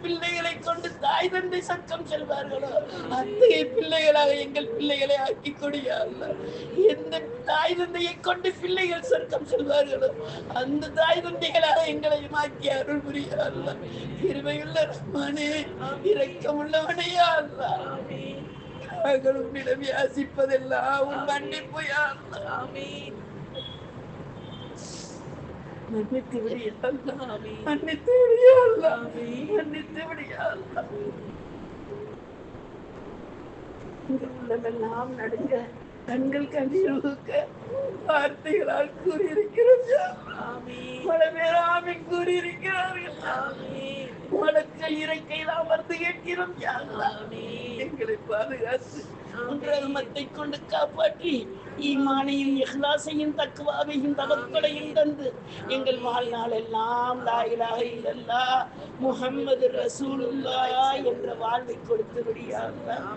பிள்ளைகளை கொண்டு தாய் தந்தை சக்கம் செல்வார்களோ அத்தகைய பிள்ளைகளாக எங்கள் பிள்ளைகளை ஆக்கி கொடியா அல்லாஹ். எந்த தாய் தந்தையை கொண்டு பிள்ளைகள் சொர்க்கம் செல்வார்களோ அந்த தாய் தந்தைகளாக எங்களை ஆக்கி அருள் புரியா அல்லாஹ். கிருபையுள்ள ரஹ்மானே, இரக்கமுள்ளவனே யா அல்லாஹ். நாங்கள் உன்னிடம் யாசிப்பதெல்லாம் உன் மன்னிப்பு யா அல்லாஹ். மன்னித்து விடியா அல்லாஹ். மன்னித்து விடியா அல்லாஹ். மன்னித்து விடியா அல்லாஹ். இங்கு உள்ளமெல்லாம் நடுங்க, கண்கள் கண்ணீர் ஊக்க, வார்த்தைகளால் கூறியிருக்கிறோம் யா அல்லாஹ். பல பேர் ஆமீன் கூறியிருக்கிறார்கள். மலக்கள் இறக்கையில் அமர்ந்து கேட்கிறோம் யா அல்லாஹ். எங்களை பாதுகாத்து ரஹ்மத்தை கொண்டு காப்பாற்றி ஈமானையும் இஹ்லாஸையும் தக்வாவையும் தவக்கலையும் தந்து எங்கள் வாழ்நாள் எல்லாம் லா இலாஹ இல்லல்லாஹ் முஹம்மது ரசூலுல்லாஹ் என்ற வாழ்வை கொடுத்து விடியா அல்லாஹ்.